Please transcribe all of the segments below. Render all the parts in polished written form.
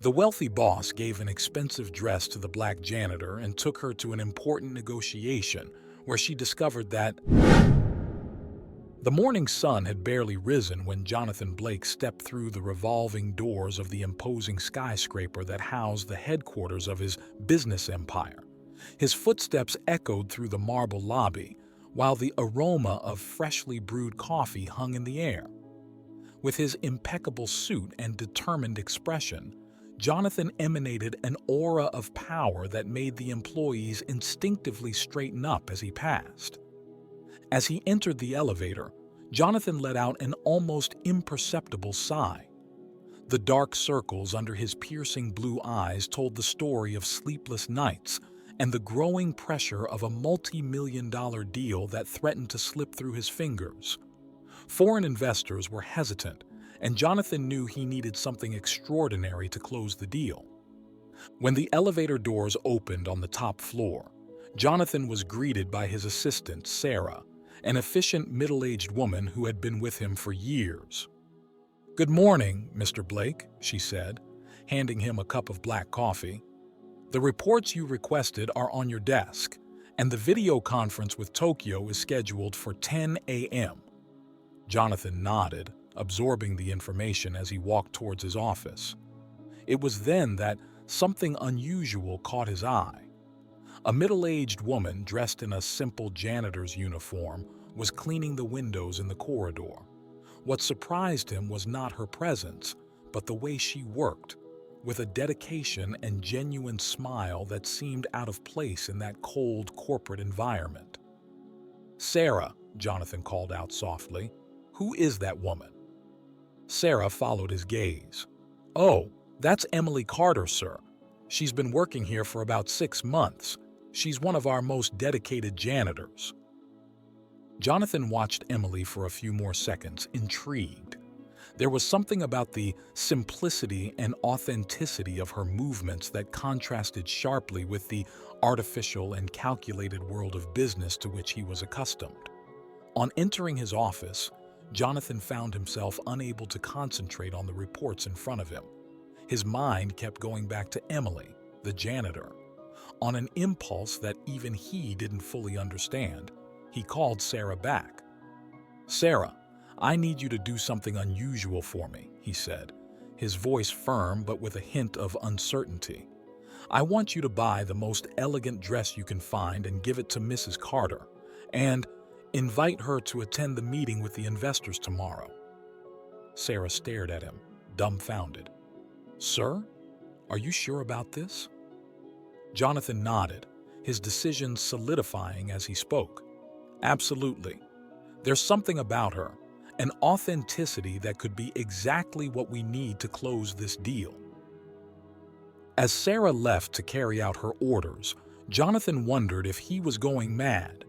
The wealthy boss gave an expensive dress to the black janitor and took her to an important negotiation where she discovered that the morning sun had barely risen when Jonathan Blake stepped through the revolving doors of the imposing skyscraper that housed the headquarters of his business empire. His footsteps echoed through the marble lobby, while the aroma of freshly brewed coffee hung in the air. With his impeccable suit and determined expression, Jonathan emanated an aura of power that made the employees instinctively straighten up as he passed. As he entered the elevator, Jonathan let out an almost imperceptible sigh. The dark circles under his piercing blue eyes told the story of sleepless nights and the growing pressure of a multi-million-dollar deal that threatened to slip through his fingers. Foreign investors were hesitant, and Jonathan knew he needed something extraordinary to close the deal. When the elevator doors opened on the top floor, Jonathan was greeted by his assistant, Sarah, an efficient middle-aged woman who had been with him for years. "Good morning, Mr. Blake," she said, handing him a cup of black coffee. "The reports you requested are on your desk, and the video conference with Tokyo is scheduled for 10 a.m. Jonathan nodded, absorbing the information as he walked towards his office. It was then that something unusual caught his eye. A middle-aged woman dressed in a simple janitor's uniform was cleaning the windows in the corridor. What surprised him was not her presence, but the way she worked, with a dedication and genuine smile that seemed out of place in that cold corporate environment. "Sarah," Jonathan called out softly, "who is that woman?" Sarah followed his gaze. "Oh, that's Emily Carter, sir. She's been working here for about 6 months. She's one of our most dedicated janitors." Jonathan watched Emily for a few more seconds, intrigued. There was something about the simplicity and authenticity of her movements that contrasted sharply with the artificial and calculated world of business to which he was accustomed. On entering his office, Jonathan found himself unable to concentrate on the reports in front of him. His mind kept going back to Emily, the janitor. On an impulse that even he didn't fully understand, he called Sarah back. "Sarah, I need you to do something unusual for me," he said, his voice firm but with a hint of uncertainty. "I want you to buy the most elegant dress you can find and give it to Mrs. Carter, and invite her to attend the meeting with the investors tomorrow." Sarah stared at him, dumbfounded. "Sir, are you sure about this?" Jonathan nodded, his decision solidifying as he spoke. "Absolutely. There's something about her, an authenticity that could be exactly what we need to close this deal." As Sarah left to carry out her orders, Jonathan wondered if he was going mad.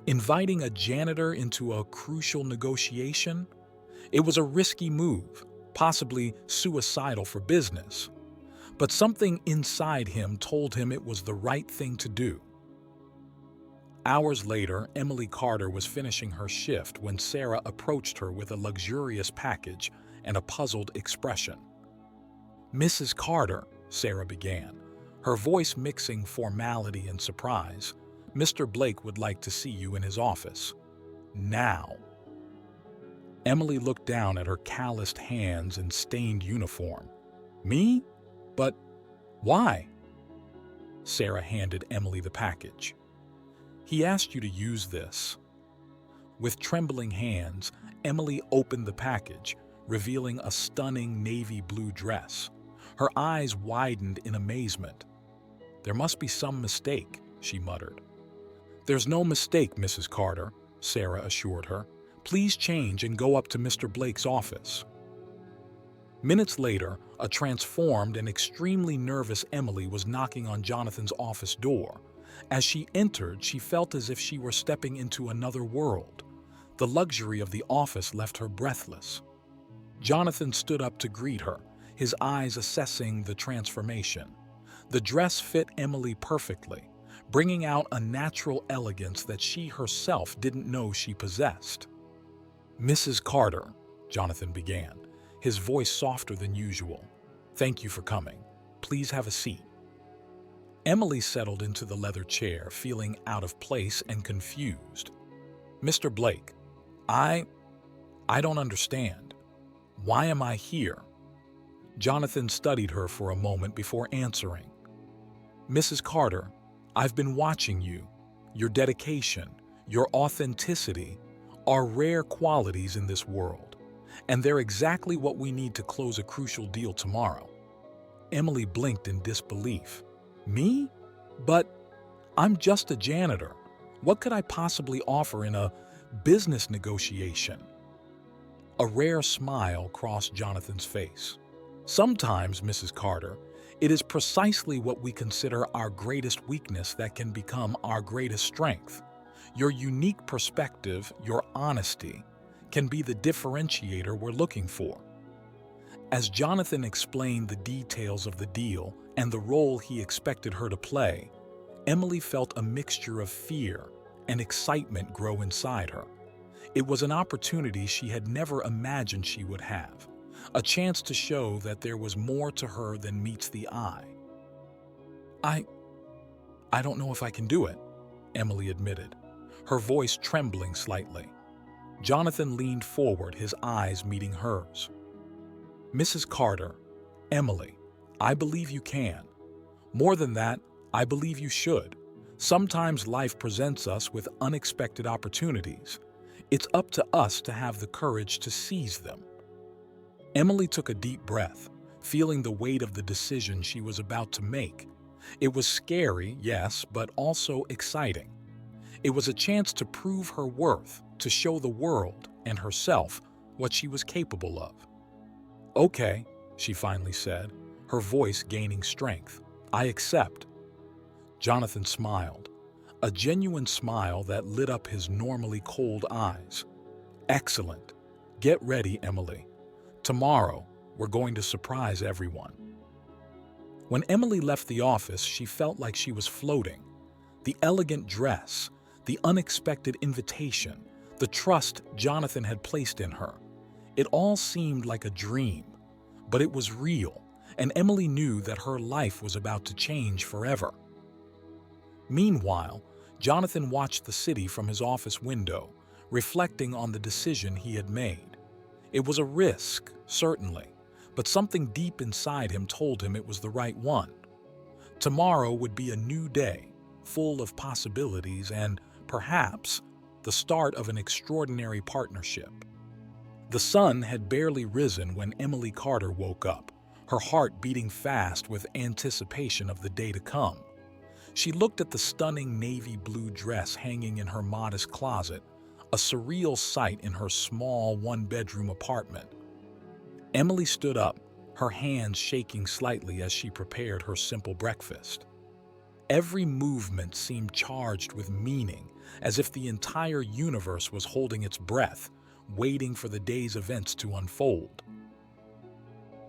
Inviting a janitor into a crucial negotiation? It was a risky move, possibly suicidal for business. But something inside him told him it was the right thing to do. Hours later, Emily Carter was finishing her shift when Sarah approached her with a luxurious package and a puzzled expression. "Mrs. Carter," Sarah began, her voice mixing formality and surprise, "Mr. Blake would like to see you in his office. Now." Emily looked down at her calloused hands and stained uniform. "Me? But why?" Sarah handed Emily the package. "He asked you to use this." With trembling hands, Emily opened the package, revealing a stunning navy blue dress. Her eyes widened in amazement. "There must be some mistake," she muttered. "There's no mistake, Mrs. Carter," Sarah assured her. "Please change and go up to Mr. Blake's office." Minutes later, a transformed and extremely nervous Emily was knocking on Jonathan's office door. As she entered, she felt as if she were stepping into another world. The luxury of the office left her breathless. Jonathan stood up to greet her, his eyes assessing the transformation. The dress fit Emily perfectly, bringing out a natural elegance that she herself didn't know she possessed. "Mrs. Carter," Jonathan began, his voice softer than usual, "thank you for coming. Please have a seat." Emily settled into the leather chair, feeling out of place and confused. "Mr. Blake, I don't understand. Why am I here?" Jonathan studied her for a moment before answering. "Mrs. Carter, I've been watching you. Your dedication, your authenticity are rare qualities in this world, and they're exactly what we need to close a crucial deal tomorrow." Emily blinked in disbelief. "Me? But I'm just a janitor. What could I possibly offer in a business negotiation?" A rare smile crossed Jonathan's face. "Sometimes, Mrs. Carter, it is precisely what we consider our greatest weakness that can become our greatest strength. Your unique perspective, your honesty, can be the differentiator we're looking for." As Jonathan explained the details of the deal and the role he expected her to play, Emily felt a mixture of fear and excitement grow inside her. It was an opportunity she had never imagined she would have, a chance to show that there was more to her than meets the eye. I don't know if I can do it," Emily admitted, her voice trembling slightly. Jonathan leaned forward, his eyes meeting hers. "Mrs. Carter, Emily, I believe you can. More than that, I believe you should. Sometimes life presents us with unexpected opportunities. It's up to us to have the courage to seize them." Emily took a deep breath, feeling the weight of the decision she was about to make. It was scary, yes, but also exciting. It was a chance to prove her worth, to show the world and herself what she was capable of. "Okay," she finally said, her voice gaining strength. "I accept." Jonathan smiled, a genuine smile that lit up his normally cold eyes. "Excellent. Get ready, Emily. Tomorrow, we're going to surprise everyone." When Emily left the office, she felt like she was floating. The elegant dress, the unexpected invitation, the trust Jonathan had placed in her. It all seemed like a dream, but it was real, and Emily knew that her life was about to change forever. Meanwhile, Jonathan watched the city from his office window, reflecting on the decision he had made. It was a risk, certainly, but something deep inside him told him it was the right one. Tomorrow would be a new day, full of possibilities and, perhaps, the start of an extraordinary partnership. The sun had barely risen when Emily Carter woke up, her heart beating fast with anticipation of the day to come. She looked at the stunning navy blue dress hanging in her modest closet, a surreal sight in her small one-bedroom apartment. Emily stood up, her hands shaking slightly as she prepared her simple breakfast. Every movement seemed charged with meaning, as if the entire universe was holding its breath, waiting for the day's events to unfold.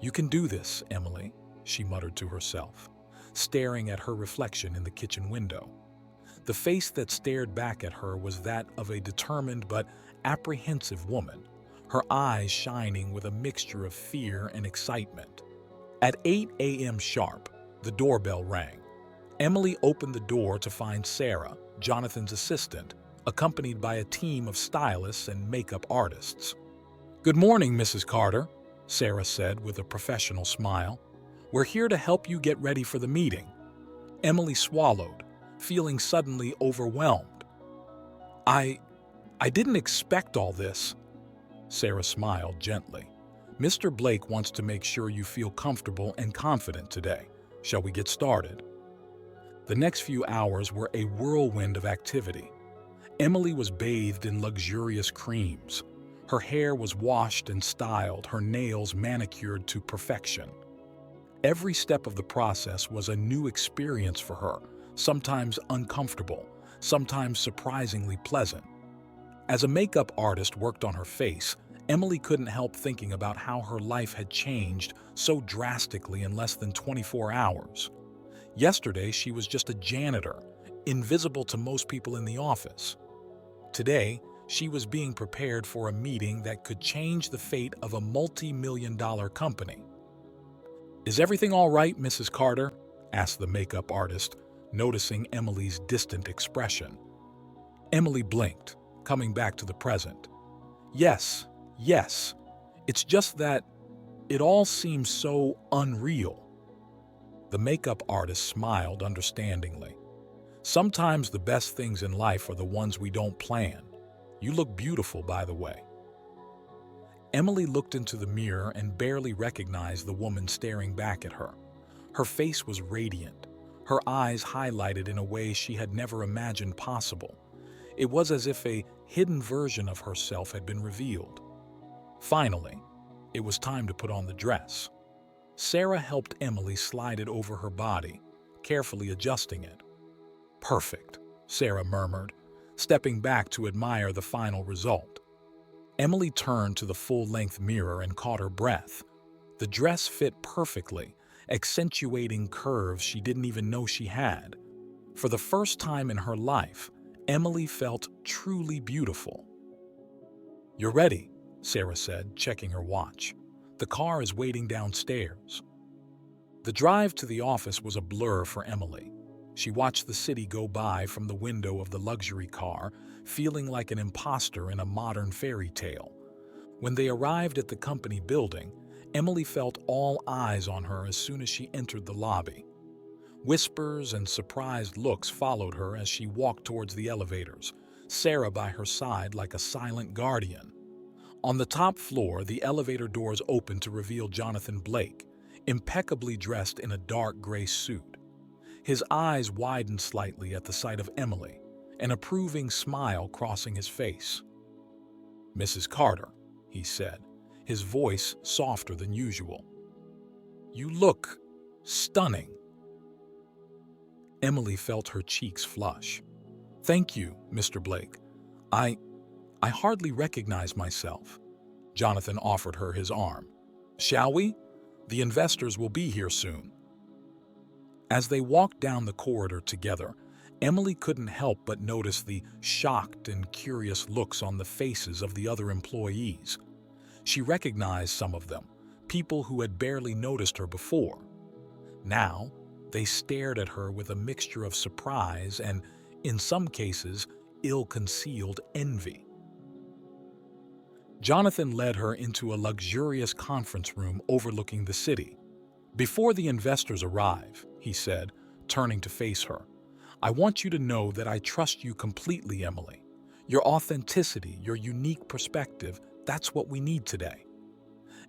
"You can do this, Emily," she muttered to herself, staring at her reflection in the kitchen window. The face that stared back at her was that of a determined but apprehensive woman, her eyes shining with a mixture of fear and excitement. At 8 a.m. sharp, the doorbell rang. Emily opened the door to find Sarah, Jonathan's assistant, accompanied by a team of stylists and makeup artists. "Good morning, Mrs. Carter," Sarah said with a professional smile. "We're here to help you get ready for the meeting." Emily swallowed, feeling suddenly overwhelmed. I didn't expect all this." Sarah smiled gently. "Mr. Blake wants to make sure you feel comfortable and confident today. Shall we get started?" The next few hours were a whirlwind of activity. Emily was bathed in luxurious creams. Her hair was washed and styled, her nails manicured to perfection. Every step of the process was a new experience for her, sometimes uncomfortable, sometimes surprisingly pleasant. As a makeup artist worked on her face, Emily couldn't help thinking about how her life had changed so drastically in less than 24 hours. Yesterday, she was just a janitor, invisible to most people in the office. Today, she was being prepared for a meeting that could change the fate of a multi-million-dollar company. "Is everything all right, Mrs. Carter?" asked the makeup artist, noticing Emily's distant expression. Emily blinked, coming back to the present. "Yes, yes. It's just that it all seems so unreal." The makeup artist smiled understandingly. "Sometimes the best things in life are the ones we don't plan. You look beautiful, by the way." Emily looked into the mirror and barely recognized the woman staring back at her. Her face was radiant, her eyes highlighted in a way she had never imagined possible. It was as if a hidden version of herself had been revealed. Finally, it was time to put on the dress. Sarah helped Emily slide it over her body, carefully adjusting it. "Perfect," Sarah murmured, stepping back to admire the final result. Emily turned to the full-length mirror and caught her breath. The dress fit perfectly, accentuating curves she didn't even know she had. For the first time in her life, Emily felt truly beautiful. "You're ready," Sarah said, checking her watch. "The car is waiting downstairs." The drive to the office was a blur for Emily. She watched the city go by from the window of the luxury car, feeling like an imposter in a modern fairy tale. When they arrived at the company building, Emily felt all eyes on her as soon as she entered the lobby. Whispers and surprised looks followed her as she walked towards the elevators, Sarah by her side like a silent guardian. On the top floor, the elevator doors opened to reveal Jonathan Blake, impeccably dressed in a dark gray suit. His eyes widened slightly at the sight of Emily, an approving smile crossing his face. "Mrs. Carter," he said, his voice softer than usual. "You look stunning." Emily felt her cheeks flush. "Thank you, Mr. Blake. I hardly recognize myself." Jonathan offered her his arm. "Shall we? The investors will be here soon." As they walked down the corridor together, Emily couldn't help but notice the shocked and curious looks on the faces of the other employees. She recognized some of them, people who had barely noticed her before. Now, they stared at her with a mixture of surprise and, in some cases, ill-concealed envy. Jonathan led her into a luxurious conference room overlooking the city. "Before the investors arrive," he said, turning to face her, "I want you to know that I trust you completely, Emily. Your authenticity, your unique perspective, that's what we need today."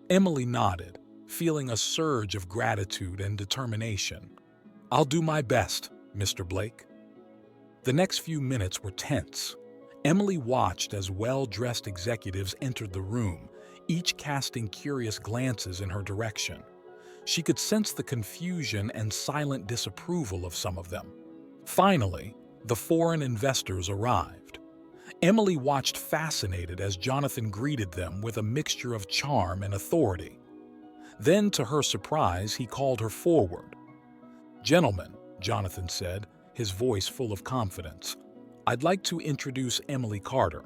Emily nodded, feeling a surge of gratitude and determination. "I'll do my best, Mr. Blake." The next few minutes were tense. Emily watched as well-dressed executives entered the room, each casting curious glances in her direction. She could sense the confusion and silent disapproval of some of them. Finally, the foreign investors arrived. Emily watched fascinated as Jonathan greeted them with a mixture of charm and authority. Then, to her surprise, he called her forward. "Gentlemen," Jonathan said, his voice full of confidence, "I'd like to introduce Emily Carter.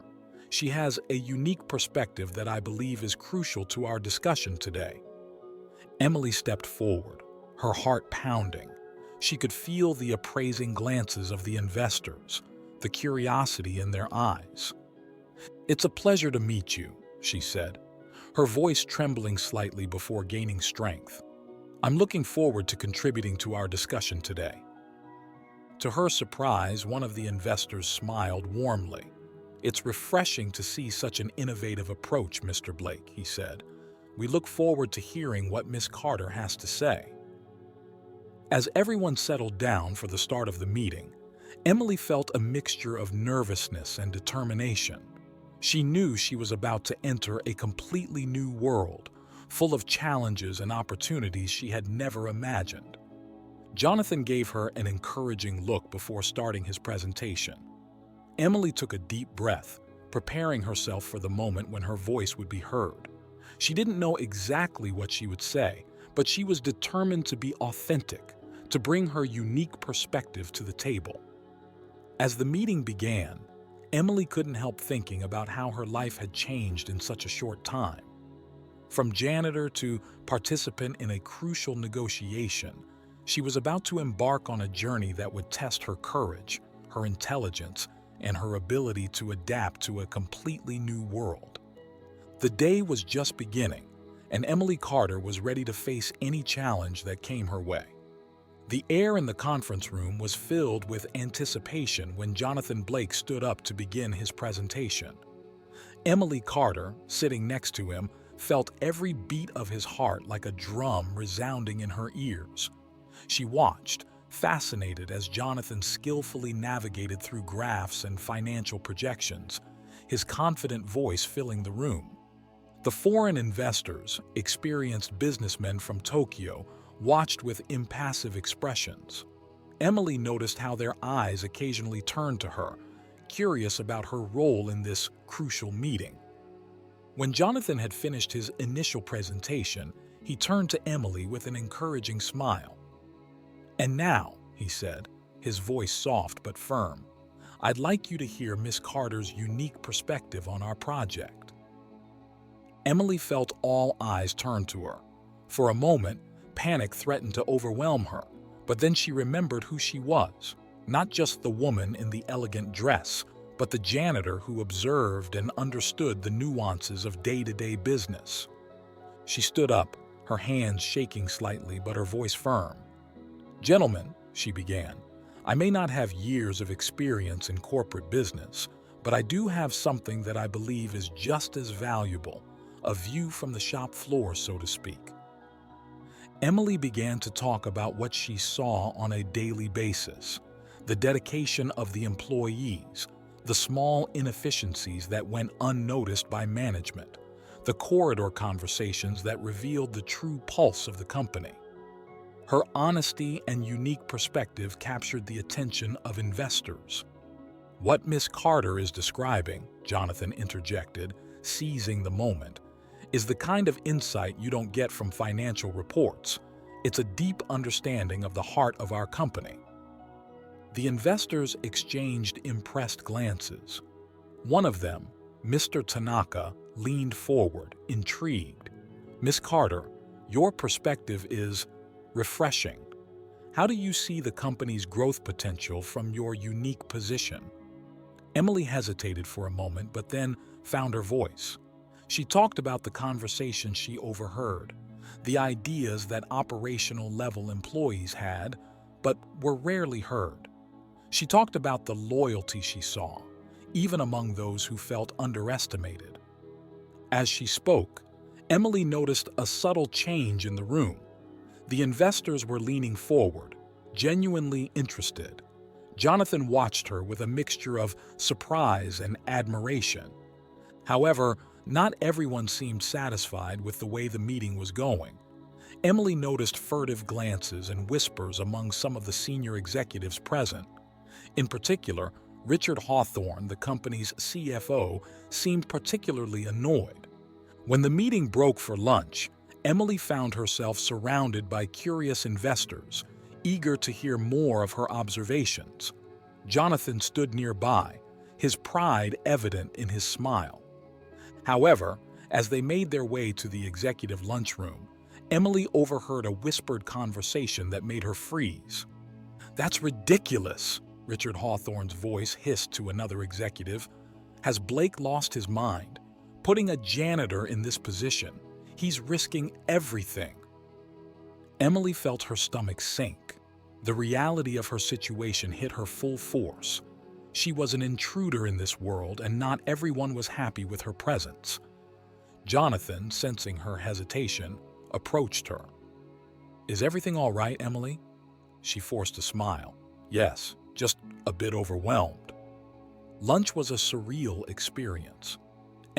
She has a unique perspective that I believe is crucial to our discussion today." Emily stepped forward, her heart pounding. She could feel the appraising glances of the investors, the curiosity in their eyes. "It's a pleasure to meet you," she said, her voice trembling slightly before gaining strength. "I'm looking forward to contributing to our discussion today." To her surprise, one of the investors smiled warmly. "It's refreshing to see such an innovative approach, Mr. Blake," he said. "We look forward to hearing what Miss Carter has to say." As everyone settled down for the start of the meeting, Emily felt a mixture of nervousness and determination. She knew she was about to enter a completely new world, full of challenges and opportunities she had never imagined. Jonathan gave her an encouraging look before starting his presentation. Emily took a deep breath, preparing herself for the moment when her voice would be heard. She didn't know exactly what she would say, but she was determined to be authentic, to bring her unique perspective to the table. As the meeting began, Emily couldn't help thinking about how her life had changed in such a short time. From janitor to participant in a crucial negotiation, she was about to embark on a journey that would test her courage, her intelligence, and her ability to adapt to a completely new world. The day was just beginning, and Emily Carter was ready to face any challenge that came her way. The air in the conference room was filled with anticipation when Jonathan Blake stood up to begin his presentation. Emily Carter, sitting next to him, felt every beat of his heart like a drum resounding in her ears. She watched, fascinated as Jonathan skillfully navigated through graphs and financial projections, his confident voice filling the room. The foreign investors, experienced businessmen from Tokyo, watched with impassive expressions. Emily noticed how their eyes occasionally turned to her, curious about her role in this crucial meeting. When Jonathan had finished his initial presentation, he turned to Emily with an encouraging smile. "And now," he said, his voice soft but firm, "I'd like you to hear Miss Carter's unique perspective on our project." Emily felt all eyes turn to her. For a moment, panic threatened to overwhelm her, but then she remembered who she was, not just the woman in the elegant dress, but the janitor who observed and understood the nuances of day-to-day business. She stood up, her hands shaking slightly but her voice firm. "Gentlemen," she began, "I may not have years of experience in corporate business, but I do have something that I believe is just as valuable, a view from the shop floor, so to speak." Emily began to talk about what she saw on a daily basis, the dedication of the employees, the small inefficiencies that went unnoticed by management, the corridor conversations that revealed the true pulse of the company. Her honesty and unique perspective captured the attention of investors. "What Miss Carter is describing," Jonathan interjected, seizing the moment, "is the kind of insight you don't get from financial reports. It's a deep understanding of the heart of our company." The investors exchanged impressed glances. One of them, Mr. Tanaka, leaned forward, intrigued. "Miss Carter, your perspective is refreshing. How do you see the company's growth potential from your unique position?" Emily hesitated for a moment, but then found her voice. She talked about the conversation she overheard, the ideas that operational-level employees had, but were rarely heard. She talked about the loyalty she saw, even among those who felt underestimated. As she spoke, Emily noticed a subtle change in the room. The investors were leaning forward, genuinely interested. Jonathan watched her with a mixture of surprise and admiration. However, not everyone seemed satisfied with the way the meeting was going. Emily noticed furtive glances and whispers among some of the senior executives present. In particular, Richard Hawthorne, the company's CFO, seemed particularly annoyed. When the meeting broke for lunch, Emily found herself surrounded by curious investors, eager to hear more of her observations. Jonathan stood nearby, his pride evident in his smile. However, as they made their way to the executive lunchroom, Emily overheard a whispered conversation that made her freeze. "That's ridiculous," Richard Hawthorne's voice hissed to another executive. "Has Blake lost his mind? Putting a janitor in this position, he's risking everything." Emily felt her stomach sink. The reality of her situation hit her full force. She was an intruder in this world, and not everyone was happy with her presence. Jonathan, sensing her hesitation, approached her. "Is everything all right, Emily?" She forced a smile. "Yes, just a bit overwhelmed." Lunch was a surreal experience.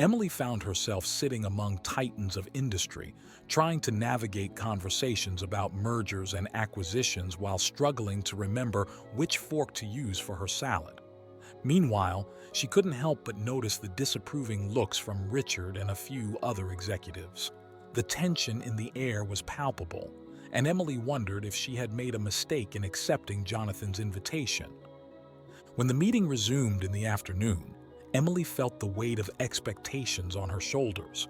Emily found herself sitting among titans of industry, trying to navigate conversations about mergers and acquisitions while struggling to remember which fork to use for her salad. Meanwhile, she couldn't help but notice the disapproving looks from Richard and a few other executives. The tension in the air was palpable, and Emily wondered if she had made a mistake in accepting Jonathan's invitation. When the meeting resumed in the afternoon, Emily felt the weight of expectations on her shoulders.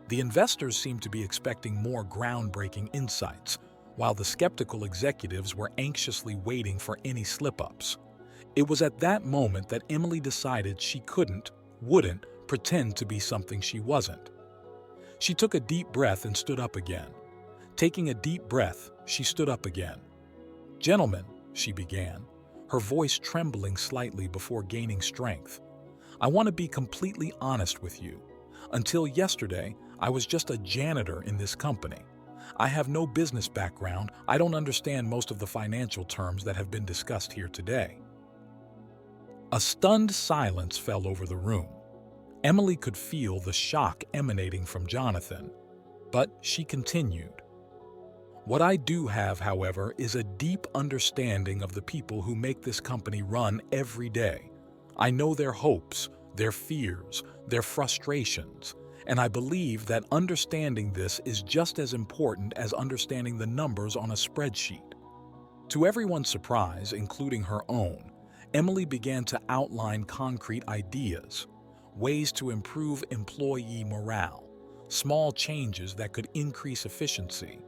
The investors seemed to be expecting more groundbreaking insights, while the skeptical executives were anxiously waiting for any slip-ups. It was at that moment that Emily decided she wouldn't pretend to be something she wasn't. She took a deep breath and stood up again. Taking a deep breath, she stood up again. "Gentlemen," she began, her voice trembling slightly before gaining strength, "I want to be completely honest with you. Until yesterday, I was just a janitor in this company. I have no business background. I don't understand most of the financial terms that have been discussed here today." A stunned silence fell over the room. Emily could feel the shock emanating from Jonathan, but she continued. "What I do have, however, is a deep understanding of the people who make this company run every day. I know their hopes, their fears, their frustrations, and I believe that understanding this is just as important as understanding the numbers on a spreadsheet." To everyone's surprise, including her own, Emily began to outline concrete ideas, ways to improve employee morale, small changes that could increase efficiency,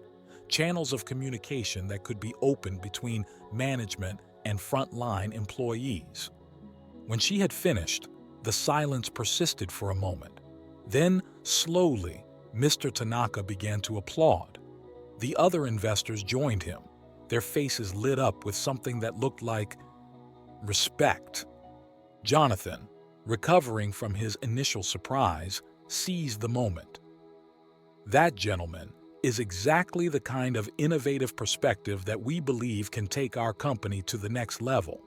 channels of communication that could be opened between management and frontline employees. When she had finished, the silence persisted for a moment. Then, slowly, Mr. Tanaka began to applaud. The other investors joined him, their faces lit up with something that looked like respect. Jonathan, recovering from his initial surprise, seized the moment. "That, gentlemen, is exactly the kind of innovative perspective that we believe can take our company to the next level."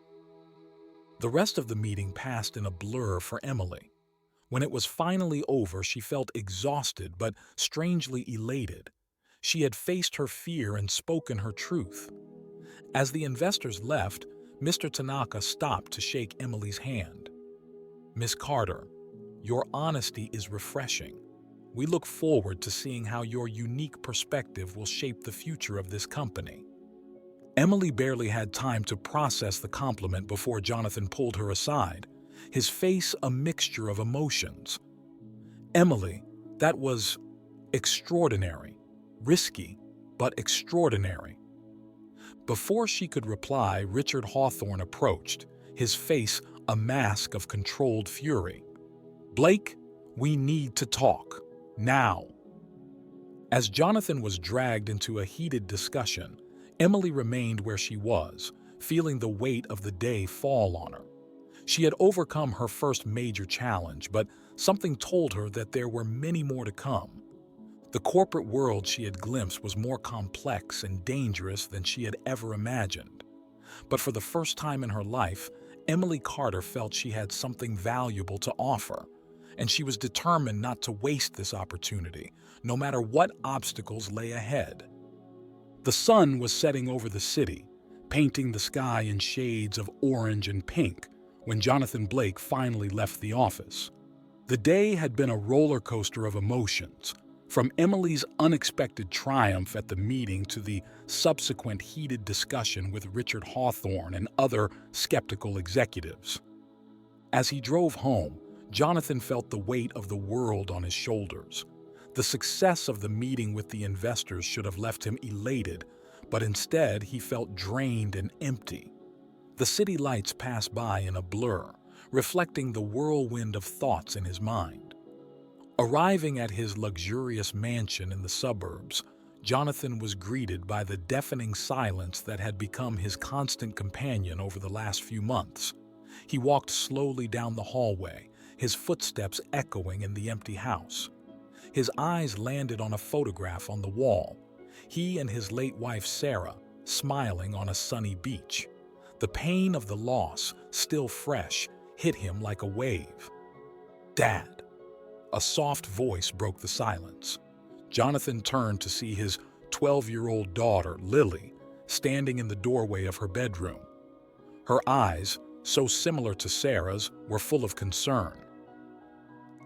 The rest of the meeting passed in a blur for Emily. When it was finally over, she felt exhausted but strangely elated. She had faced her fear and spoken her truth. As the investors left, Mr. Tanaka stopped to shake Emily's hand. "Miss Carter, your honesty is refreshing. We look forward to seeing how your unique perspective will shape the future of this company." Emily barely had time to process the compliment before Jonathan pulled her aside, his face a mixture of emotions. "Emily, that was extraordinary, risky, but extraordinary." Before she could reply, Richard Hawthorne approached, his face a mask of controlled fury. "Blake, we need to talk. Now." As Jonathan was dragged into a heated discussion, Emily remained where she was, feeling the weight of the day fall on her. She had overcome her first major challenge, but something told her that there were many more to come. The corporate world she had glimpsed was more complex and dangerous than she had ever imagined. But for the first time in her life, Emily Carter felt she had something valuable to offer, and she was determined not to waste this opportunity, no matter what obstacles lay ahead. The sun was setting over the city, painting the sky in shades of orange and pink, when Jonathan Blake finally left the office. The day had been a roller coaster of emotions, from Emily's unexpected triumph at the meeting to the subsequent heated discussion with Richard Hawthorne and other skeptical executives. As he drove home, Jonathan felt the weight of the world on his shoulders. The success of the meeting with the investors should have left him elated, but instead he felt drained and empty. The city lights passed by in a blur, reflecting the whirlwind of thoughts in his mind. Arriving at his luxurious mansion in the suburbs, Jonathan was greeted by the deafening silence that had become his constant companion over the last few months. He walked slowly down the hallway, his footsteps echoing in the empty house. His eyes landed on a photograph on the wall. He and his late wife Sarah, smiling on a sunny beach. The pain of the loss, still fresh, hit him like a wave. "Dad." A soft voice broke the silence. Jonathan turned to see his 12-year-old daughter, Lily, standing in the doorway of her bedroom. Her eyes, so similar to Sarah's, were full of concern.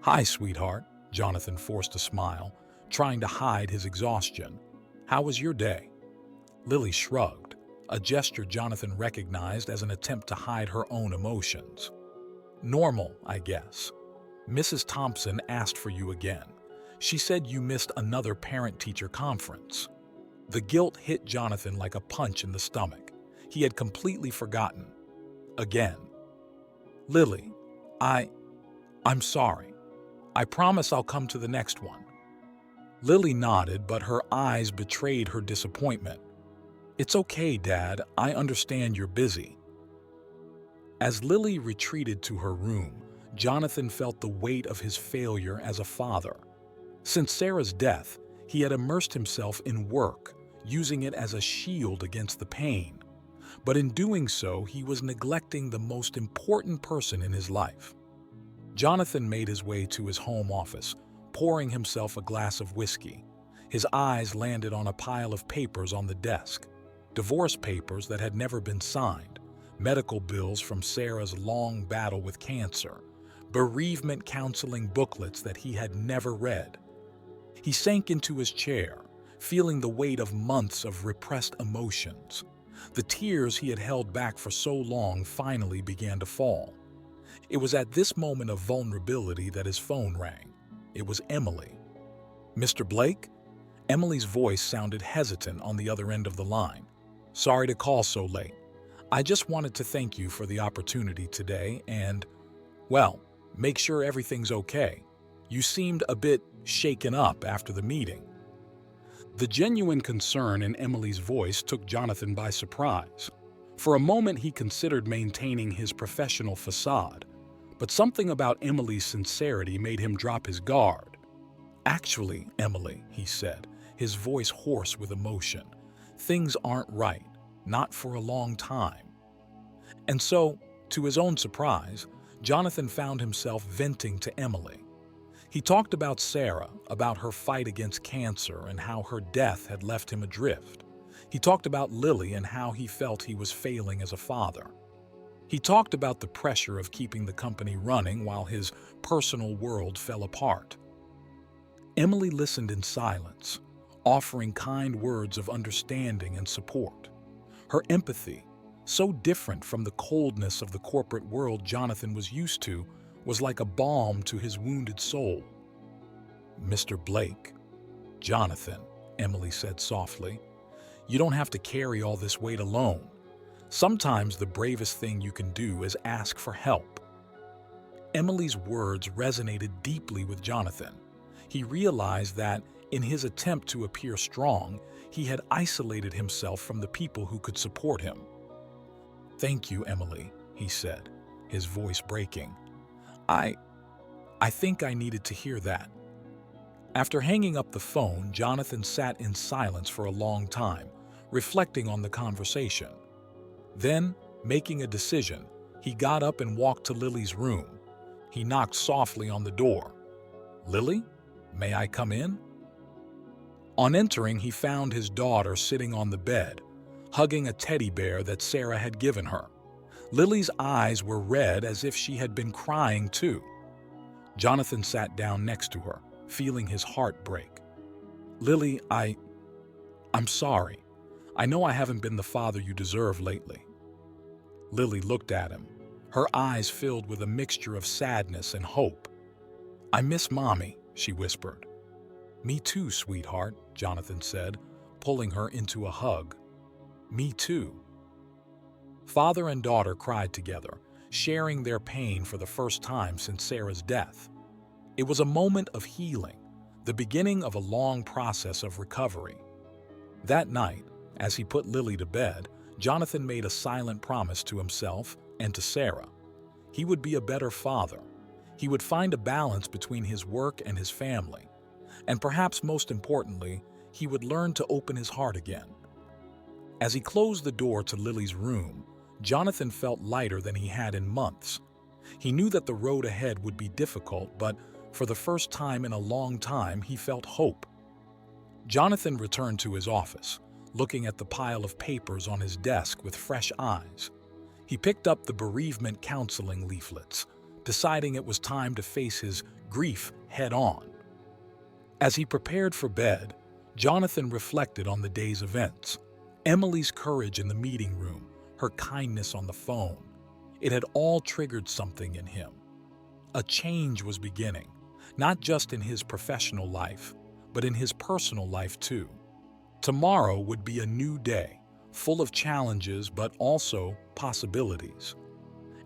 "Hi, sweetheart," Jonathan forced a smile, trying to hide his exhaustion. "How was your day?" Lily shrugged, a gesture Jonathan recognized as an attempt to hide her own emotions. "Normal, I guess. Mrs. Thompson asked for you again. She said you missed another parent-teacher conference. The guilt hit Jonathan like a punch in the stomach. He had completely forgotten. Again. Lily, I'm sorry. I promise I'll come to the next one. Lily nodded, but her eyes betrayed her disappointment. It's okay, Dad. I understand you're busy. As Lily retreated to her room, Jonathan felt the weight of his failure as a father. Since Sarah's death, he had immersed himself in work, using it as a shield against the pain. But in doing so, he was neglecting the most important person in his life. Jonathan made his way to his home office, pouring himself a glass of whiskey. His eyes landed on a pile of papers on the desk. Divorce papers that had never been signed, medical bills from Sarah's long battle with cancer, bereavement counseling booklets that he had never read. He sank into his chair, feeling the weight of months of repressed emotions. The tears he had held back for so long finally began to fall. It was at this moment of vulnerability that his phone rang. It was Emily. Mr. Blake? Emily's voice sounded hesitant on the other end of the line. Sorry to call so late. I just wanted to thank you for the opportunity today and, well, make sure everything's okay. You seemed a bit shaken up after the meeting. The genuine concern in Emily's voice took Jonathan by surprise. For a moment, he considered maintaining his professional facade, but something about Emily's sincerity made him drop his guard. Actually, Emily, he said, his voice hoarse with emotion, things aren't right, not for a long time. And so, to his own surprise, Jonathan found himself venting to Emily. He talked about Sarah, about her fight against cancer and how her death had left him adrift. He talked about Lily and how he felt he was failing as a father. He talked about the pressure of keeping the company running while his personal world fell apart. Emily listened in silence, offering kind words of understanding and support. Her empathy, so different from the coldness of the corporate world Jonathan was used to, was like a balm to his wounded soul. Mr. Blake, Jonathan, Emily said softly, you don't have to carry all this weight alone. Sometimes the bravest thing you can do is ask for help. Emily's words resonated deeply with Jonathan. He realized that, in his attempt to appear strong, he had isolated himself from the people who could support him. Thank you, Emily, he said, his voice breaking. I think I needed to hear that. After hanging up the phone, Jonathan sat in silence for a long time, reflecting on the conversation. Then, making a decision, he got up and walked to Lily's room. He knocked softly on the door. Lily, may I come in? On entering, he found his daughter sitting on the bed, hugging a teddy bear that Sarah had given her. Lily's eyes were red as if she had been crying too. Jonathan sat down next to her, feeling his heart break. Lily, I'm sorry. I know I haven't been the father you deserve lately. Lily looked at him, her eyes filled with a mixture of sadness and hope. I miss Mommy, she whispered. Me too, sweetheart, Jonathan said, pulling her into a hug. Me too. Father and daughter cried together, sharing their pain for the first time since Sarah's death. It was a moment of healing, the beginning of a long process of recovery. That night, as he put Lily to bed, Jonathan made a silent promise to himself and to Sarah. He would be a better father. He would find a balance between his work and his family. And perhaps most importantly, he would learn to open his heart again. As he closed the door to Lily's room, Jonathan felt lighter than he had in months. He knew that the road ahead would be difficult, but for the first time in a long time, he felt hope. Jonathan returned to his office, looking at the pile of papers on his desk with fresh eyes. He picked up the bereavement counseling leaflets, deciding it was time to face his grief head-on. As he prepared for bed, Jonathan reflected on the day's events. Emily's courage in the meeting room, her kindness on the phone. It had all triggered something in him. A change was beginning, not just in his professional life, but in his personal life too. Tomorrow would be a new day, full of challenges but also possibilities.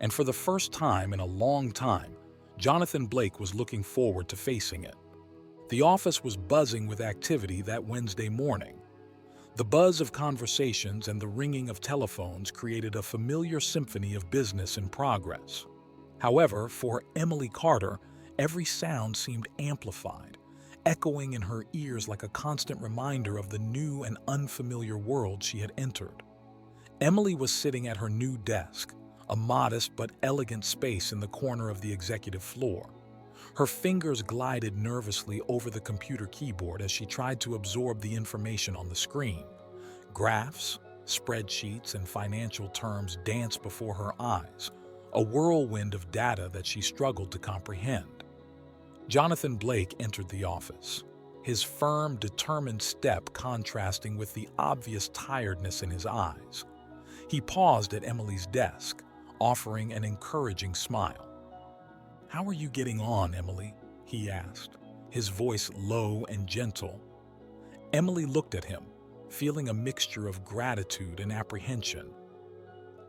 And for the first time in a long time, Jonathan Blake was looking forward to facing it. The office was buzzing with activity that Wednesday morning. The buzz of conversations and the ringing of telephones created a familiar symphony of business in progress. However, for Emily Carter, every sound seemed amplified, echoing in her ears like a constant reminder of the new and unfamiliar world she had entered. Emily was sitting at her new desk, a modest but elegant space in the corner of the executive floor. Her fingers glided nervously over the computer keyboard as she tried to absorb the information on the screen. Graphs, spreadsheets, and financial terms danced before her eyes, a whirlwind of data that she struggled to comprehend. Jonathan Blake entered the office, his firm, determined step contrasting with the obvious tiredness in his eyes. He paused at Emily's desk, offering an encouraging smile. "How are you getting on, Emily?" he asked, his voice low and gentle. Emily looked at him, feeling a mixture of gratitude and apprehension.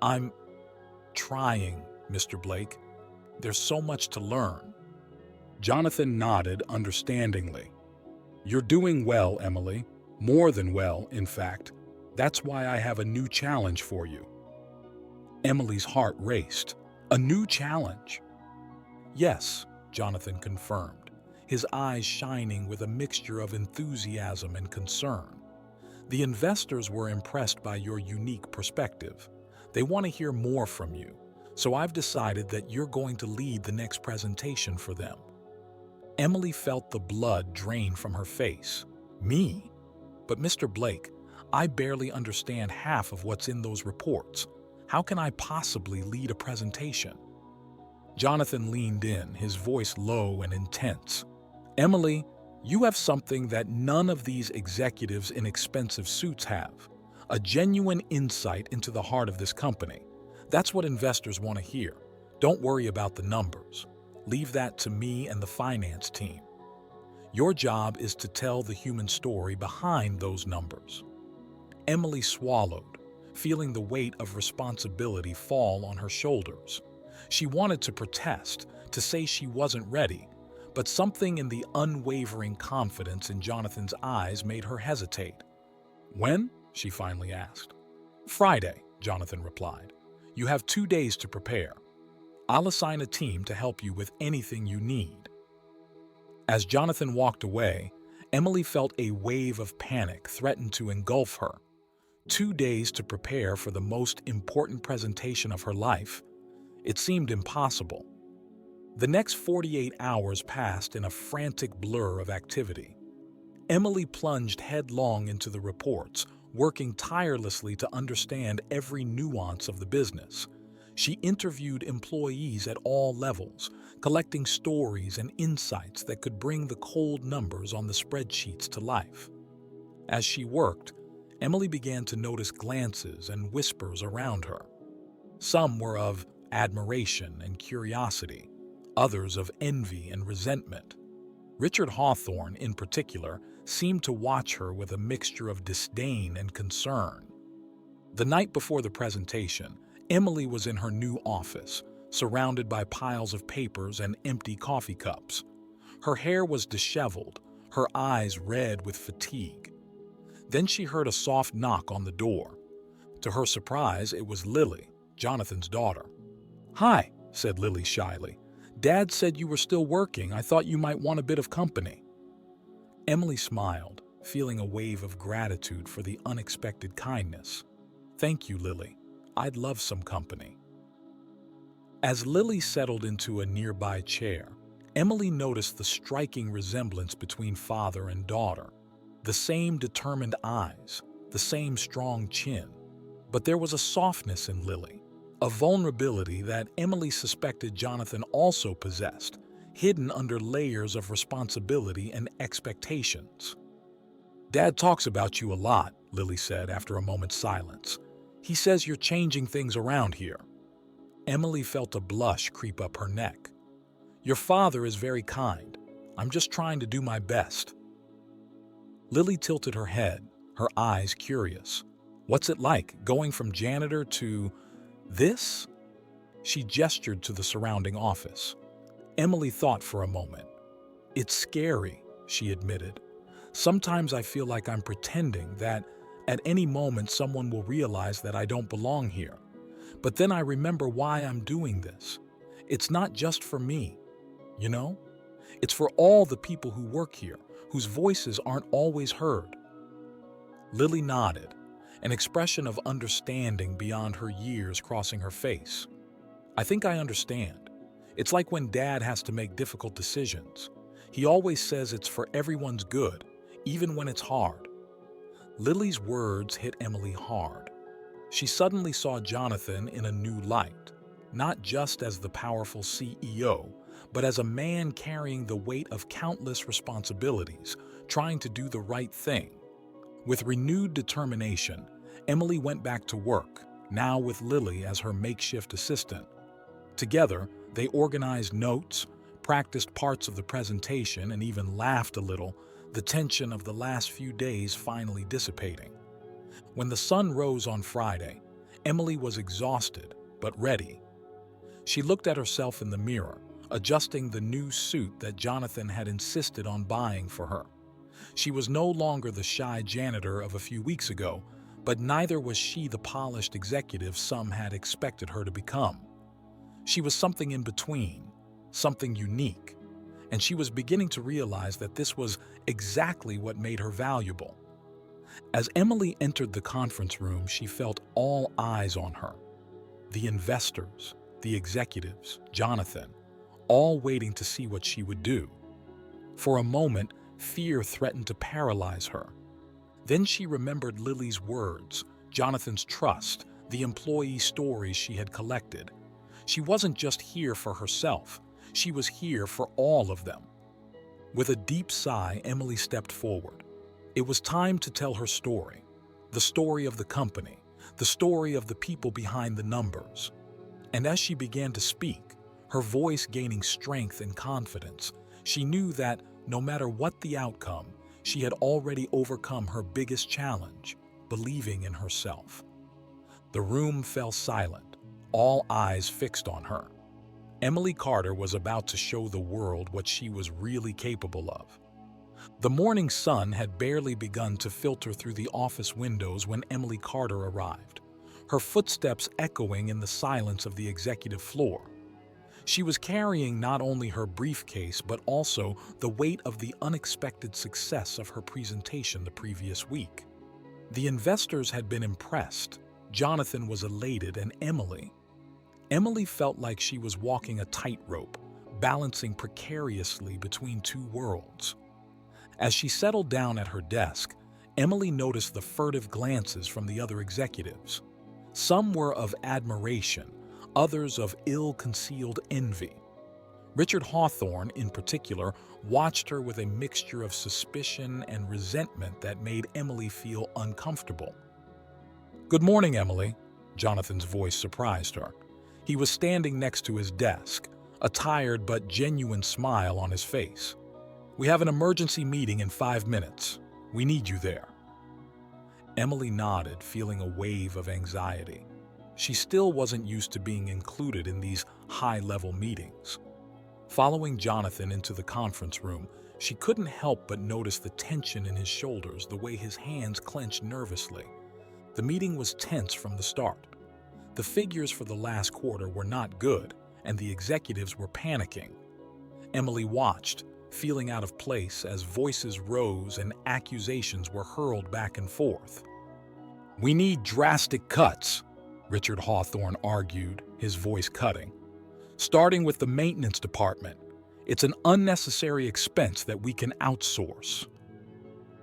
"I'm trying, Mr. Blake. There's so much to learn." Jonathan nodded understandingly. "You're doing well, Emily. More than well, in fact. That's why I have a new challenge for you." Emily's heart raced. "A new challenge?" "Yes," Jonathan confirmed, his eyes shining with a mixture of enthusiasm and concern. "The investors were impressed by your unique perspective. They want to hear more from you, so I've decided that you're going to lead the next presentation for them." Emily felt the blood drain from her face. "Me? But Mr. Blake, I barely understand half of what's in those reports. How can I possibly lead a presentation?" Jonathan leaned in, his voice low and intense. "Emily, you have something that none of these executives in expensive suits have. A genuine insight into the heart of this company. That's what investors want to hear. Don't worry about the numbers. Leave that to me and the finance team. Your job is to tell the human story behind those numbers." Emily swallowed, feeling the weight of responsibility fall on her shoulders. She wanted to protest, to say she wasn't ready, but something in the unwavering confidence in Jonathan's eyes made her hesitate. "When?" she finally asked. "Friday," Jonathan replied. "You have 2 days to prepare. I'll assign a team to help you with anything you need." As Jonathan walked away, Emily felt a wave of panic threaten to engulf her. 2 days to prepare for the most important presentation of her life. It seemed impossible. The next 48 hours passed in a frantic blur of activity. Emily plunged headlong into the reports, working tirelessly to understand every nuance of the business. She interviewed employees at all levels, collecting stories and insights that could bring the cold numbers on the spreadsheets to life. As she worked, Emily began to notice glances and whispers around her. Some were of admiration and curiosity, others of envy and resentment. Richard Hawthorne, in particular, seemed to watch her with a mixture of disdain and concern. The night before the presentation, Emily was in her new office, surrounded by piles of papers and empty coffee cups. Her hair was disheveled, her eyes red with fatigue. Then she heard a soft knock on the door. To her surprise, it was Lily, Jonathan's daughter. "Hi," said Lily shyly. "Dad said you were still working. I thought you might want a bit of company." Emily smiled, feeling a wave of gratitude for the unexpected kindness. "Thank you, Lily. I'd love some company." As Lily settled into a nearby chair, Emily noticed the striking resemblance between father and daughter. The same determined eyes, the same strong chin. But there was a softness in Lily, a vulnerability that Emily suspected Jonathan also possessed, hidden under layers of responsibility and expectations. "Dad talks about you a lot," Lily said after a moment's silence. "He says you're changing things around here." Emily felt a blush creep up her neck. "Your father is very kind. I'm just trying to do my best." Lily tilted her head, her eyes curious. "What's it like, going from janitor to this?" She gestured to the surrounding office. Emily thought for a moment. "It's scary," she admitted. "Sometimes I feel like I'm pretending that at any moment someone will realize that I don't belong here. But then I remember why I'm doing this. It's not just for me, you know? It's for all the people who work here, whose voices aren't always heard." Lily nodded, an expression of understanding beyond her years crossing her face. "I think I understand. It's like when Dad has to make difficult decisions. He always says it's for everyone's good, even when it's hard." Lily's words hit Emily hard. She suddenly saw Jonathan in a new light, not just as the powerful CEO, but as a man carrying the weight of countless responsibilities, trying to do the right thing. With renewed determination, Emily went back to work, now with Lily as her makeshift assistant. Together, they organized notes, practiced parts of the presentation, and even laughed a little, the tension of the last few days finally dissipating. When the sun rose on Friday, Emily was exhausted, but ready. She looked at herself in the mirror, adjusting the new suit that Jonathan had insisted on buying for her. She was no longer the shy janitor of a few weeks ago, but neither was she the polished executive some had expected her to become. She was something in between, something unique, and she was beginning to realize that this was exactly what made her valuable. As Emily entered the conference room, she felt all eyes on her. The investors, the executives, Jonathan, all waiting to see what she would do. For a moment, fear threatened to paralyze her. Then she remembered Lily's words, Jonathan's trust, the employee stories she had collected. She wasn't just here for herself. She was here for all of them. With a deep sigh, Emily stepped forward. It was time to tell her story, the story of the company, the story of the people behind the numbers. And as she began to speak, her voice gaining strength and confidence, she knew that no matter what the outcome, she had already overcome her biggest challenge, believing in herself. The room fell silent, all eyes fixed on her. Emily Carter was about to show the world what she was really capable of. The morning sun had barely begun to filter through the office windows when Emily Carter arrived, her footsteps echoing in the silence of the executive floor. She was carrying not only her briefcase but also the weight of the unexpected success of her presentation the previous week. The investors had been impressed, Jonathan was elated, and Emily felt like she was walking a tightrope, balancing precariously between two worlds. As she settled down at her desk, Emily noticed the furtive glances from the other executives. Some were of admiration, others of ill-concealed envy. Richard Hawthorne, in particular, watched her with a mixture of suspicion and resentment that made Emily feel uncomfortable. "Good morning, Emily," Jonathan's voice surprised her. He was standing next to his desk, a tired but genuine smile on his face. "We have an emergency meeting in 5 minutes. We need you there." Emily nodded, feeling a wave of anxiety. She still wasn't used to being included in these high-level meetings. Following Jonathan into the conference room, she couldn't help but notice the tension in his shoulders, the way his hands clenched nervously. The meeting was tense from the start. The figures for the last quarter were not good, and the executives were panicking. Emily watched, feeling out of place as voices rose and accusations were hurled back and forth. "We need drastic cuts," Richard Hawthorne argued, his voice cutting. "Starting with the maintenance department. It's an unnecessary expense that we can outsource."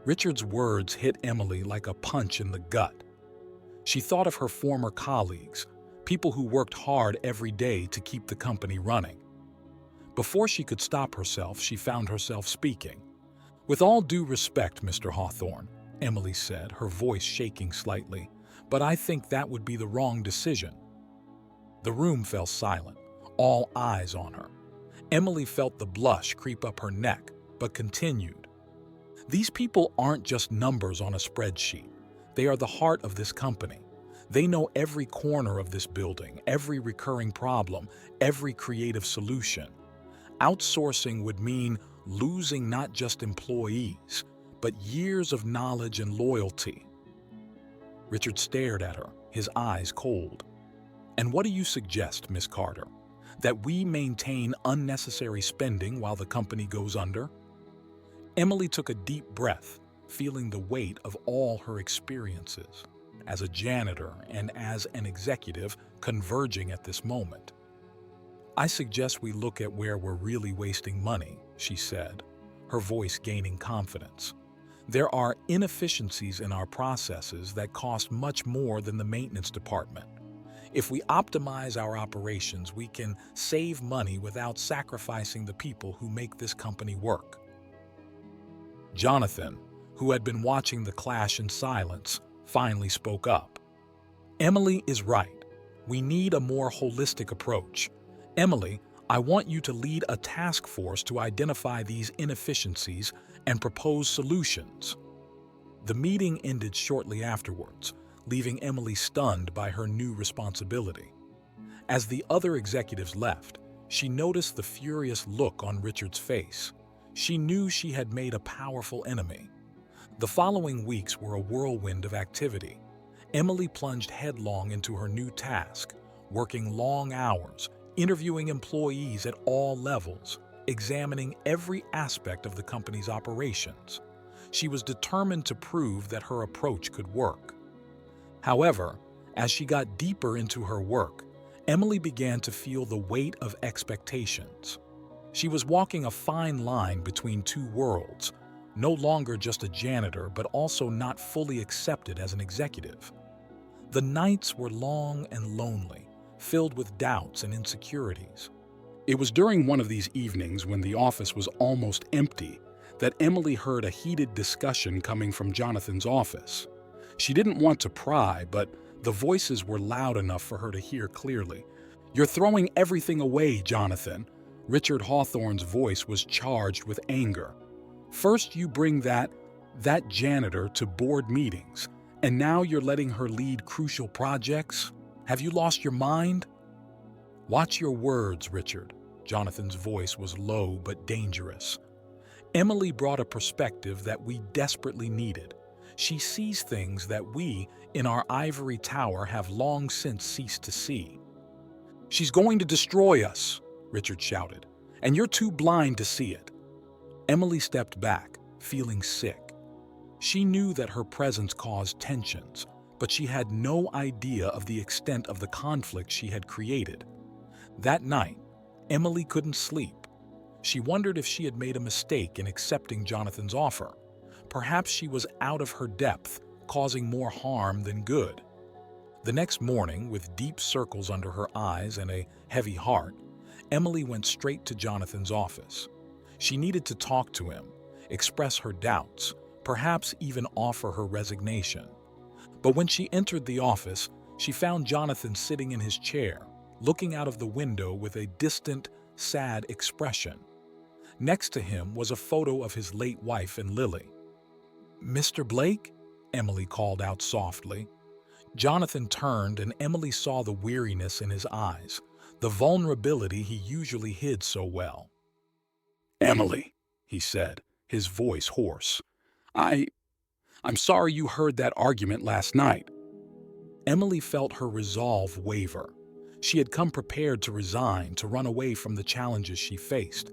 Richard's words hit Emily like a punch in the gut. She thought of her former colleagues, people who worked hard every day to keep the company running. Before she could stop herself, she found herself speaking. "With all due respect, Mr. Hawthorne," Emily said, her voice shaking slightly, "but I think that would be the wrong decision." The room fell silent, all eyes on her. Emily felt the blush creep up her neck, but continued. These people aren't just numbers on a spreadsheet. They are the heart of this company. They know every corner of this building, every recurring problem, every creative solution. Outsourcing would mean losing not just employees, but years of knowledge and loyalty. Richard stared at her, his eyes cold. "And what do you suggest, Miss Carter? That we maintain unnecessary spending while the company goes under?" Emily took a deep breath, feeling the weight of all her experiences as a janitor and as an executive converging at this moment. "I suggest we look at where we're really wasting money," she said, her voice gaining confidence. "There are inefficiencies in our processes that cost much more than the maintenance department. If we optimize our operations, we can save money without sacrificing the people who make this company work." Jonathan, who had been watching the clash in silence, finally spoke up. "Emily is right. We need a more holistic approach. Emily, I want you to lead a task force to identify these inefficiencies and propose solutions." The meeting ended shortly afterwards, leaving Emily stunned by her new responsibility. As the other executives left, she noticed the furious look on Richard's face. She knew she had made a powerful enemy. The following weeks were a whirlwind of activity. Emily plunged headlong into her new task, working long hours, interviewing employees at all levels, examining every aspect of the company's operations. She was determined to prove that her approach could work. However, as she got deeper into her work, Emily began to feel the weight of expectations. She was walking a fine line between two worlds, no longer just a janitor, but also not fully accepted as an executive. The nights were long and lonely, filled with doubts and insecurities. It was during one of these evenings, when the office was almost empty, that Emily heard a heated discussion coming from Jonathan's office. She didn't want to pry, but the voices were loud enough for her to hear clearly. "You're throwing everything away, Jonathan." Richard Hawthorne's voice was charged with anger. "First you bring that janitor to board meetings, and now you're letting her lead crucial projects? Have you lost your mind?" "Watch your words, Richard." Jonathan's voice was low but dangerous. "Emily brought a perspective that we desperately needed. She sees things that we, in our ivory tower, have long since ceased to see." "She's going to destroy us," Richard shouted, "and you're too blind to see it." Emily stepped back, feeling sick. She knew that her presence caused tensions, but she had no idea of the extent of the conflict she had created. That night, Emily couldn't sleep. She wondered if she had made a mistake in accepting Jonathan's offer. Perhaps she was out of her depth, causing more harm than good. The next morning, with deep circles under her eyes and a heavy heart, Emily went straight to Jonathan's office. She needed to talk to him, express her doubts, perhaps even offer her resignation. But when she entered the office, she found Jonathan sitting in his chair, looking out of the window with a distant, sad expression. Next to him was a photo of his late wife and Lily. "Mr. Blake?" Emily called out softly. Jonathan turned, and Emily saw the weariness in his eyes, the vulnerability he usually hid so well. "Emily," he said, his voice hoarse, I'm sorry you heard that argument last night." Emily felt her resolve waver. She had come prepared to resign, to run away from the challenges she faced.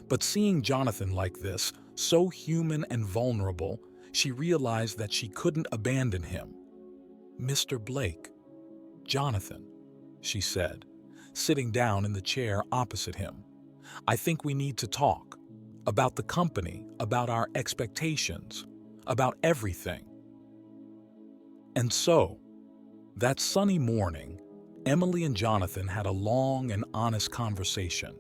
But seeing Jonathan like this, so human and vulnerable, she realized that she couldn't abandon him. "Mr. Blake, Jonathan," she said, sitting down in the chair opposite him. "I think we need to talk. About the company, about our expectations, about everything." And so, that sunny morning, Emily and Jonathan had a long and honest conversation.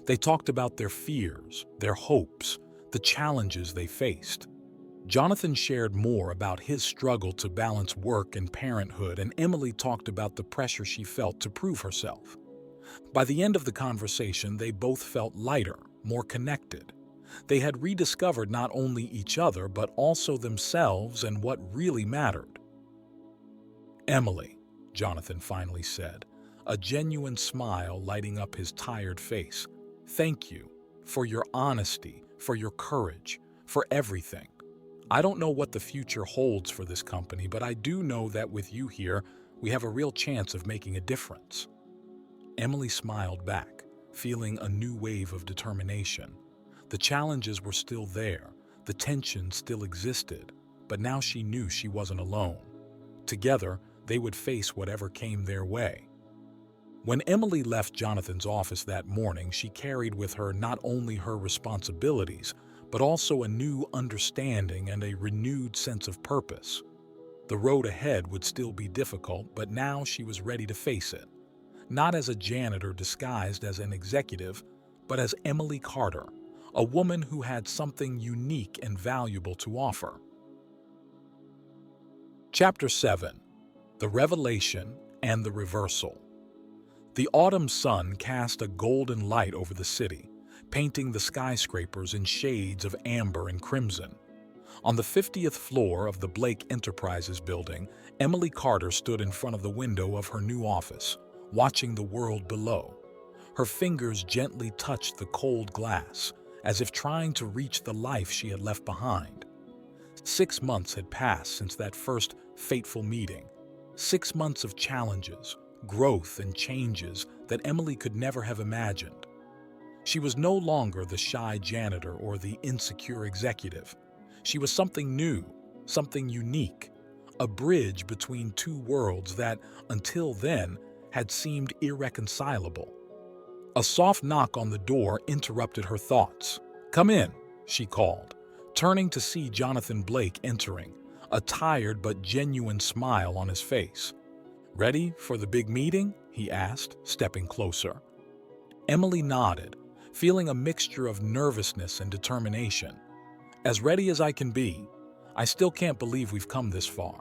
They talked about their fears, their hopes, the challenges they faced. Jonathan shared more about his struggle to balance work and parenthood, and Emily talked about the pressure she felt to prove herself. By the end of the conversation, they both felt lighter, more connected. They had rediscovered not only each other but also themselves and what really mattered. "Emily," Jonathan finally said, a genuine smile lighting up his tired face. "Thank you for your honesty, for your courage, for everything. I don't know what the future holds for this company, but I do know that with you here, we have a real chance of making a difference." Emily smiled back, feeling a new wave of determination. The challenges were still there, the tension still existed, but now she knew she wasn't alone. Together, they would face whatever came their way. When Emily left Jonathan's office that morning, she carried with her not only her responsibilities, but also a new understanding and a renewed sense of purpose. The road ahead would still be difficult, but now she was ready to face it. Not as a janitor disguised as an executive, but as Emily Carter, a woman who had something unique and valuable to offer. Chapter 7. The Revelation and the Reversal. The autumn sun cast a golden light over the city, painting the skyscrapers in shades of amber and crimson. On the 50th floor of the Blake Enterprises building, Emily Carter stood in front of the window of her new office, watching the world below. Her fingers gently touched the cold glass, as if trying to reach the life she had left behind. 6 months had passed since that first fateful meeting. 6 months of challenges, growth, and changes that Emily could never have imagined. She was no longer the shy janitor or the insecure executive. She was something new, something unique, a bridge between two worlds that, until then, had seemed irreconcilable. A soft knock on the door interrupted her thoughts. "Come in," she called, turning to see Jonathan Blake entering, a tired but genuine smile on his face. "Ready for the big meeting?" he asked, stepping closer. Emily nodded, feeling a mixture of nervousness and determination. "As ready as I can be. I still can't believe we've come this far."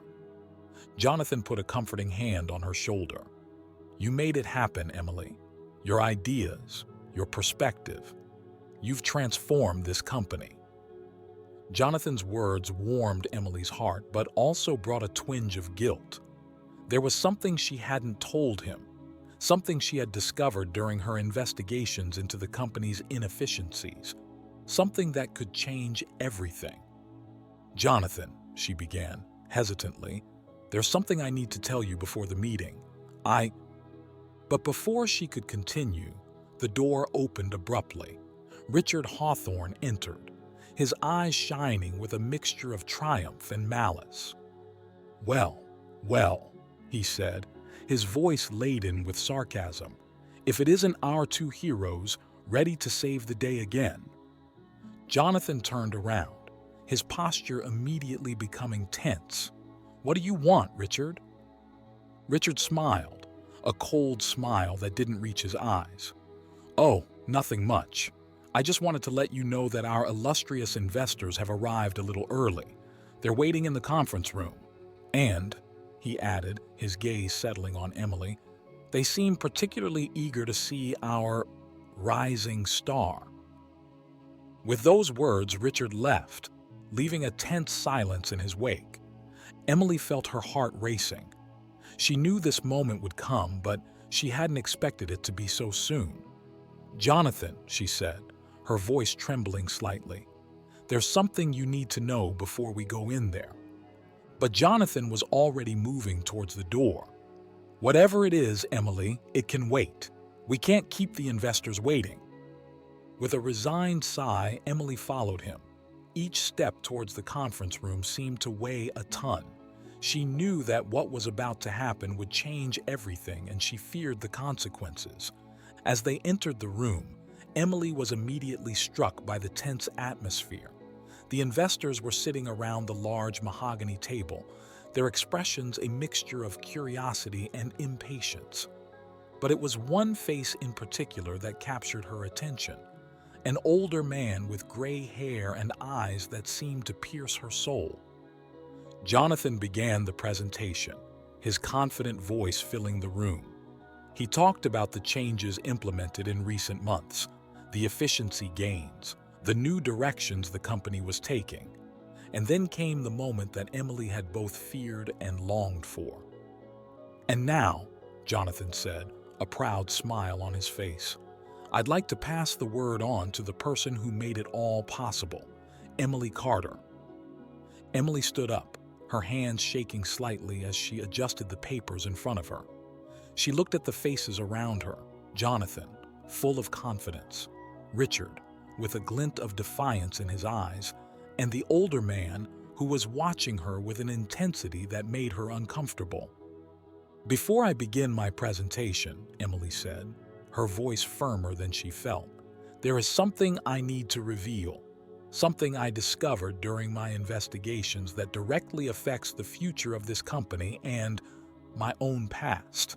Jonathan put a comforting hand on her shoulder. "You made it happen, Emily. Your ideas, your perspective. You've transformed this company." Jonathan's words warmed Emily's heart, but also brought a twinge of guilt. There was something she hadn't told him, something she had discovered during her investigations into the company's inefficiencies, something that could change everything. "Jonathan," she began, hesitantly, "there's something I need to tell you before the meeting. But before she could continue, the door opened abruptly. Richard Hawthorne entered, his eyes shining with a mixture of triumph and malice. "Well, well," he said, his voice laden with sarcasm. "If it isn't our two heroes, ready to save the day again." Jonathan turned around, his posture immediately becoming tense. "What do you want, Richard?" Richard smiled, a cold smile that didn't reach his eyes. "Oh, nothing much. I just wanted to let you know that our illustrious investors have arrived a little early. They're waiting in the conference room. And," he added, his gaze settling on Emily, "they seem particularly eager to see our rising star." With those words, Richard left, leaving a tense silence in his wake. Emily felt her heart racing. She knew this moment would come, but she hadn't expected it to be so soon. "Jonathan," she said, her voice trembling slightly, "there's something you need to know before we go in there." But Jonathan was already moving towards the door. "Whatever it is, Emily, it can wait. We can't keep the investors waiting." With a resigned sigh, Emily followed him. Each step towards the conference room seemed to weigh a ton. She knew that what was about to happen would change everything, and she feared the consequences. As they entered the room, Emily was immediately struck by the tense atmosphere. The investors were sitting around the large mahogany table, their expressions a mixture of curiosity and impatience. But it was one face in particular that captured her attention, an older man with gray hair and eyes that seemed to pierce her soul. Jonathan began the presentation, his confident voice filling the room. He talked about the changes implemented in recent months, the efficiency gains, the new directions the company was taking. And then came the moment that Emily had both feared and longed for. "And now," Jonathan said, a proud smile on his face, "I'd like to pass the word on to the person who made it all possible, Emily Carter." Emily stood up, her hands shaking slightly as she adjusted the papers in front of her. She looked at the faces around her: Jonathan, full of confidence; Richard, with a glint of defiance in his eyes; and the older man who was watching her with an intensity that made her uncomfortable. "Before I begin my presentation," Emily said, her voice firmer than she felt, "there is something I need to reveal, something I discovered during my investigations that directly affects the future of this company and my own past."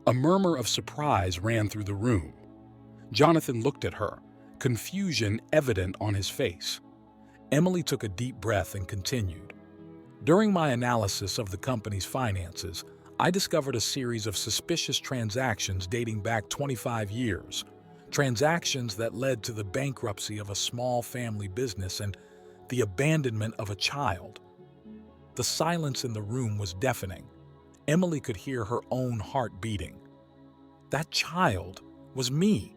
A murmur of surprise ran through the room. Jonathan looked at her, confusion evident on his face. Emily took a deep breath and continued. "During my analysis of the company's finances, I discovered a series of suspicious transactions dating back 25 years, transactions that led to the bankruptcy of a small family business and the abandonment of a child." The silence in the room was deafening. Emily could hear her own heart beating. That child was me.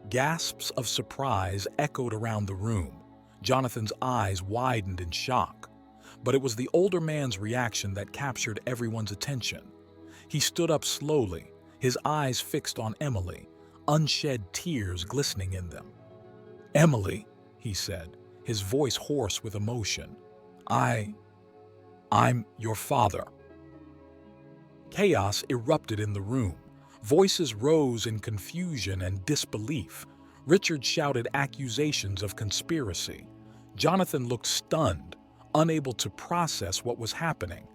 Gasps of surprise echoed around the room. Jonathan's eyes widened in shock. But it was the older man's reaction that captured everyone's attention. He stood up slowly, his eyes fixed on Emily, unshed tears glistening in them. "Emily," he said, his voice hoarse with emotion, I'm your father." Chaos erupted in the room. Voices rose in confusion and disbelief. Richard shouted accusations of conspiracy. Jonathan looked stunned, unable to process what was happening.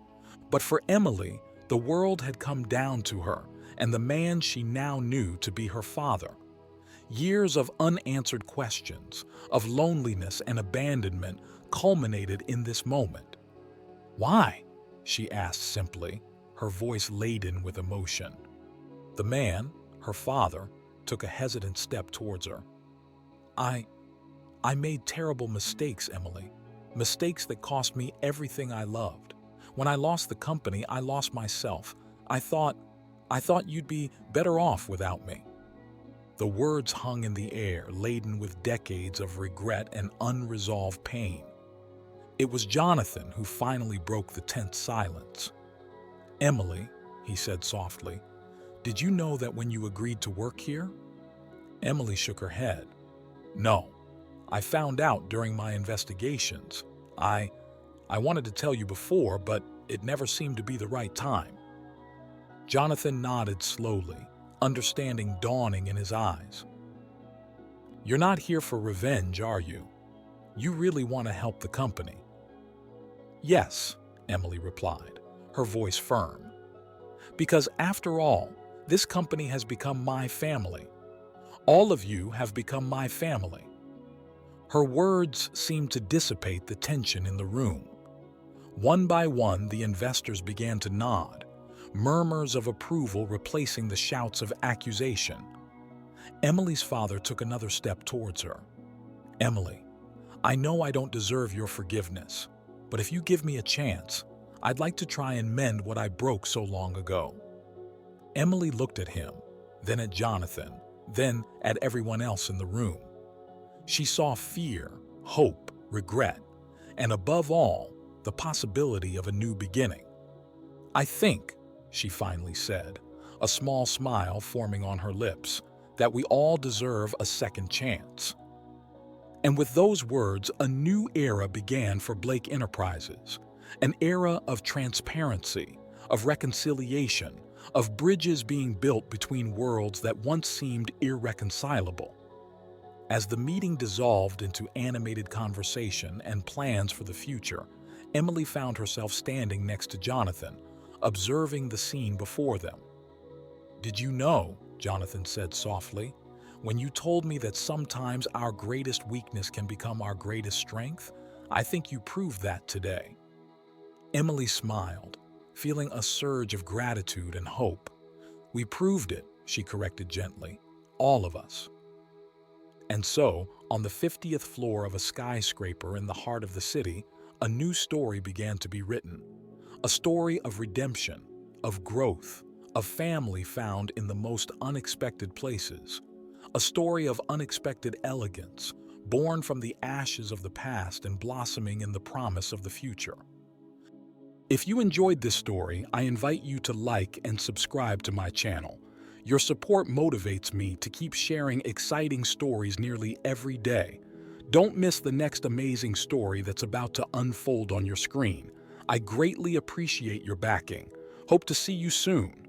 But for Emily, the world had come down to her, and the man she now knew to be her father. Years of unanswered questions, of loneliness and abandonment culminated in this moment. "Why?" she asked simply, her voice laden with emotion. The man, her father, took a hesitant step towards her. I made terrible mistakes, Emily. Mistakes that cost me everything I loved. When I lost the company, I lost myself. I thought you'd be better off without me." The words hung in the air, laden with decades of regret and unresolved pain. It was Jonathan who finally broke the tense silence. "Emily," he said softly, "did you know that when you agreed to work here?" Emily shook her head. "No. I found out during my investigations. I wanted to tell you before, but it never seemed to be the right time." Jonathan nodded slowly, understanding dawning in his eyes. "You're not here for revenge, are you? You really want to help the company?" "Yes," Emily replied, her voice firm. "Because after all, this company has become my family. All of you have become my family." Her words seemed to dissipate the tension in the room. One by one, the investors began to nod, murmurs of approval replacing the shouts of accusation. Emily's father took another step towards her. "Emily, I know I don't deserve your forgiveness, but if you give me a chance, I'd like to try and mend what I broke so long ago." Emily looked at him, then at Jonathan, then at everyone else in the room. She saw fear, hope, regret, and above all, the possibility of a new beginning. "I think," she finally said, a small smile forming on her lips, "that we all deserve a second chance." And with those words, a new era began for Blake Enterprises, an era of transparency, of reconciliation, of bridges being built between worlds that once seemed irreconcilable. As the meeting dissolved into animated conversation and plans for the future, Emily found herself standing next to Jonathan, observing the scene before them. "Did you know," Jonathan said softly, "when you told me that sometimes our greatest weakness can become our greatest strength? I think you proved that today." Emily smiled, feeling a surge of gratitude and hope. "We proved it," she corrected gently. "All of us." And so, on the 50th floor of a skyscraper in the heart of the city, a new story began to be written. A story of redemption, of growth, of family found in the most unexpected places. A story of unexpected elegance, born from the ashes of the past and blossoming in the promise of the future. If you enjoyed this story, I invite you to like and subscribe to my channel. Your support motivates me to keep sharing exciting stories nearly every day. Don't miss the next amazing story that's about to unfold on your screen. I greatly appreciate your backing. Hope to see you soon.